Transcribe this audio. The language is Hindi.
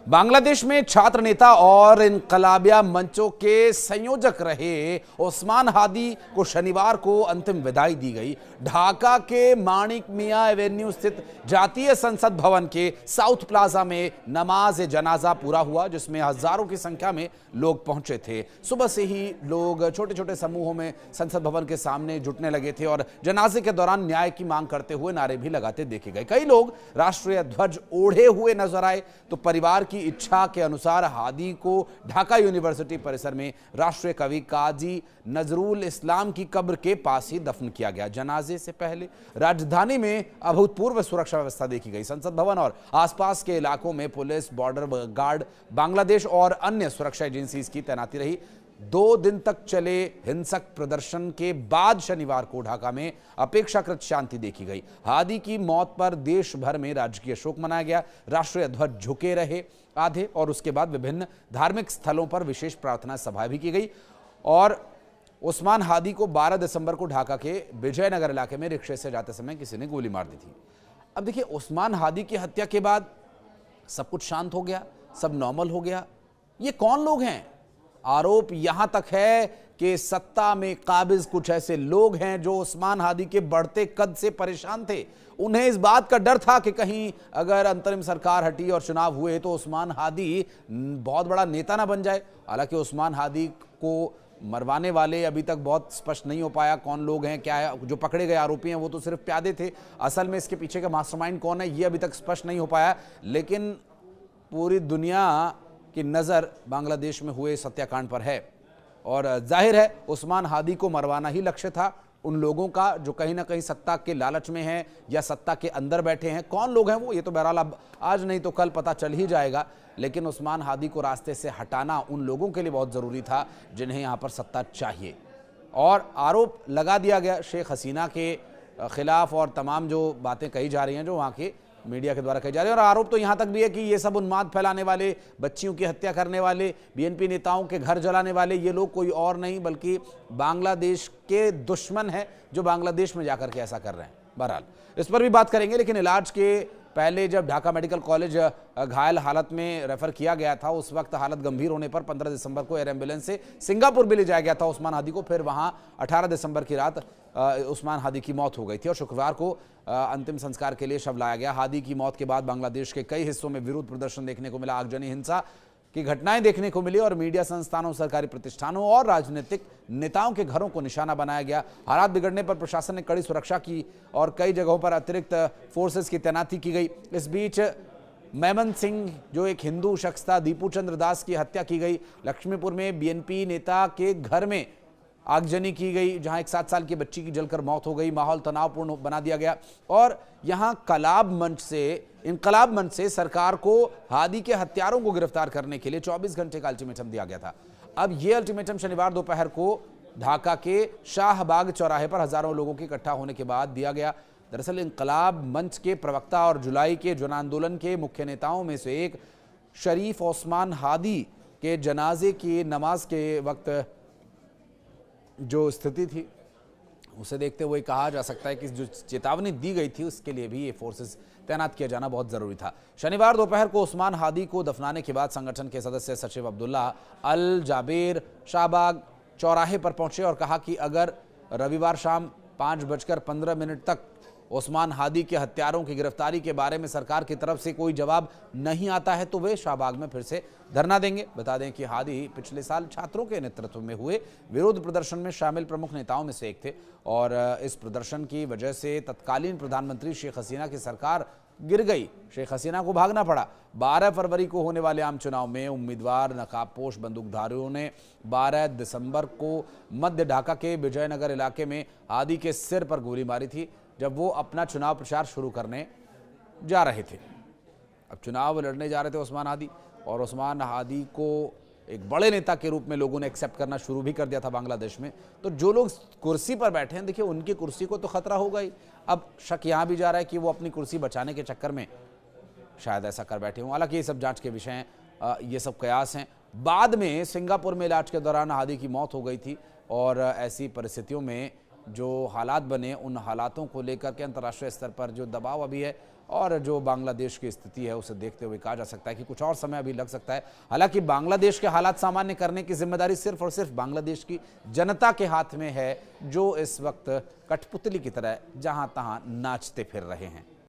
बांग्लादेश में छात्र नेता और इनकलाबिया मंचों के संयोजक रहे उस्मान हादी को शनिवार को अंतिम विदाई दी गई। ढाका के माणिक मियां एवेन्यू स्थित जातीय संसद भवन के साउथ प्लाजा में नमाज जनाजा पूरा हुआ, जिसमें हजारों की संख्या में लोग पहुंचे थे। सुबह से ही लोग छोटे छोटे समूहों में संसद भवन के सामने जुटने लगे थे और जनाजे के दौरान न्याय की मांग करते हुए नारे भी लगाते देखे गए। कई लोग राष्ट्रीय ध्वज ओढ़े हुए नजर आए तो परिवार की इच्छा के अनुसार हादी को ढाका यूनिवर्सिटी परिसर में राष्ट्रीय कवि काजी नजरुल इस्लाम की कब्र के पास ही दफन किया गया। जनाजे से पहले राजधानी में अभूतपूर्व सुरक्षा व्यवस्था देखी गई। संसद भवन और आसपास के इलाकों में पुलिस, बॉर्डर गार्ड, बांग्लादेश और अन्य सुरक्षा एजेंसीज की तैनाती रही। 2 दिन तक चले हिंसक प्रदर्शन के बाद शनिवार को ढाका में अपेक्षाकृत शांति देखी गई। हादी की मौत पर देश भर में राजकीय शोक मनाया गया। राष्ट्रीय ध्वज झुके रहे आधे और उसके बाद विभिन्न धार्मिक स्थलों पर विशेष प्रार्थना सभा भी की गई। और उस्मान हादी को 12 दिसंबर को ढाका के विजयनगर इलाके में रिक्शे से जाते समय किसी ने गोली मार दी थी। अब देखिए, उस्मान हादी की हत्या के बाद सब कुछ शांत हो गया, सब नॉर्मल हो गया। ये कौन लोग हैं? आरोप यहां तक है कि सत्ता में काबिज कुछ ऐसे लोग हैं जो उस्मान हादी के बढ़ते कद से परेशान थे। उन्हें इस बात का डर था कि कहीं अगर अंतरिम सरकार हटी और चुनाव हुए तो उस्मान हादी बहुत बड़ा नेता ना बन जाए। हालांकि उस्मान हादी को मरवाने वाले अभी तक बहुत स्पष्ट नहीं हो पाया कौन लोग हैं, क्या है। जो पकड़े गए आरोपी हैं वो तो सिर्फ प्यादे थे, असल में इसके पीछे का मास्टरमाइंड कौन है ये अभी तक स्पष्ट नहीं हो पाया। लेकिन पूरी दुनिया की नज़र बांग्लादेश में हुए सत्याकांड पर है और जाहिर है उस्मान हादी को मरवाना ही लक्ष्य था उन लोगों का जो कहीं ना कहीं सत्ता के लालच में हैं या सत्ता के अंदर बैठे हैं। कौन लोग हैं वो, ये तो बहरहाल अब आज नहीं तो कल पता चल ही जाएगा। लेकिन उस्मान हादी को रास्ते से हटाना उन लोगों के लिए बहुत ज़रूरी था जिन्हें यहाँ पर सत्ता चाहिए। और आरोप लगा दिया गया शेख हसीना के खिलाफ और तमाम जो बातें कही जा रही हैं जो वहाँ के मीडिया के द्वारा कही जा रही है। और आरोप तो यहां तक भी है कि ये सब उन्माद फैलाने वाले, बच्चियों की हत्या करने वाले, बीएनपी नेताओं के घर जलाने वाले, ये लोग कोई और नहीं बल्कि बांग्लादेश के दुश्मन हैं जो बांग्लादेश में जाकर के ऐसा कर रहे हैं। बहरहाल इस पर भी बात करेंगे, लेकिन इलाज के पहले जब ढाका मेडिकल कॉलेज घायल हालत में रेफर किया गया था उस वक्त हालत गंभीर होने पर 15 दिसंबर को एयर एम्बुलेंस से सिंगापुर भी ले जाया गया था उस्मान हादी को। फिर वहां 18 दिसंबर की रात उस्मान हादी की मौत हो गई थी और शुक्रवार को अंतिम संस्कार के लिए शव लाया गया। हादी की मौत के बाद बांग्लादेश के कई हिस्सों में विरोध प्रदर्शन देखने को मिला, आगजनी हिंसा की घटनाएं देखने को मिली और मीडिया संस्थानों, सरकारी प्रतिष्ठानों और राजनीतिक नेताओं के घरों को निशाना बनाया गया। हालात बिगड़ने पर प्रशासन ने कड़ी सुरक्षा की और कई जगहों पर अतिरिक्त फोर्सेस की तैनाती की गई। इस बीच मेमन सिंह जो एक हिंदू शख्स था, दीपू चंद्र दास की हत्या की गई। लक्ष्मीपुर में बीएनपी नेता के घर में आगजनी की गई जहां एक 7 साल की बच्ची की जलकर मौत हो गई। माहौल तनावपूर्ण बना दिया गया और यहां इनकलाब मंच से सरकार को हादी के हत्यारों को गिरफ्तार करने के लिए 24 घंटे का अल्टीमेटम दिया गया था। अब यह अल्टीमेटम शनिवार दोपहर को ढाका के शाहबाग चौराहे पर हजारों लोगों के इकट्ठा होने के बाद दिया गया। दरअसल इनकलाब मंच के प्रवक्ता और जुलाई के जन आंदोलन के मुख्य नेताओं में से एक शरीफ उस्मान हादी के जनाजे की नमाज के वक्त जो स्थिति थी उसे देखते हुए कहा जा सकता है कि जो चेतावनी दी गई थी उसके लिए भी ये फोर्सेस तैनात किया जाना बहुत जरूरी था। शनिवार दोपहर को उस्मान हादी को दफनाने के बाद संगठन के सदस्य सचिव अब्दुल्ला अल जाबेर शाहबाग चौराहे पर पहुंचे और कहा कि अगर रविवार शाम 5:15 तक उस्मान हादी के हत्यारों की गिरफ्तारी के बारे में सरकार की तरफ से कोई जवाब नहीं आता है तो वे शाहबाग में फिर से धरना देंगे। बता दें कि हादी पिछले साल छात्रों के नेतृत्व में हुए विरोध प्रदर्शन में शामिल प्रमुख नेताओं में से एक थे और इस प्रदर्शन की वजह से तत्कालीन प्रधानमंत्री शेख हसीना की सरकार गिर गई। शेख हसीना को भागना पड़ा। 12 फरवरी को होने वाले आम चुनाव में उम्मीदवार नकाबपोश बंदूकधारियों ने 12 दिसंबर को मध्य ढाका के विजयनगर इलाके में हादी के सिर पर गोली मारी थी जब वो अपना चुनाव प्रचार शुरू करने जा रहे थे। अब चुनाव लड़ने जा रहे थे उस्मान हादी और उस्मान हादी को एक बड़े नेता के रूप में लोगों ने एक्सेप्ट करना शुरू भी कर दिया था बांग्लादेश में। तो जो लोग कुर्सी पर बैठे हैं, देखिए उनकी कुर्सी को तो खतरा होगा ही। अब शक यहाँ भी जा रहा है कि वो अपनी कुर्सी बचाने के चक्कर में शायद ऐसा कर बैठे हों। हालांकि ये सब जांच के विषय हैं, ये सब कयास हैं। बाद में सिंगापुर में इलाज के दौरान हादी की मौत हो गई थी और ऐसी परिस्थितियों में जो हालात बने उन हालातों को लेकर के अंतर्राष्ट्रीय स्तर पर जो दबाव अभी है और जो बांग्लादेश की स्थिति है उसे देखते हुए कहा जा सकता है कि कुछ और समय अभी लग सकता है। हालांकि बांग्लादेश के हालात सामान्य करने की जिम्मेदारी सिर्फ और सिर्फ बांग्लादेश की जनता के हाथ में है, जो इस वक्त कठपुतली की तरह जहां तहां नाचते फिर रहे हैं।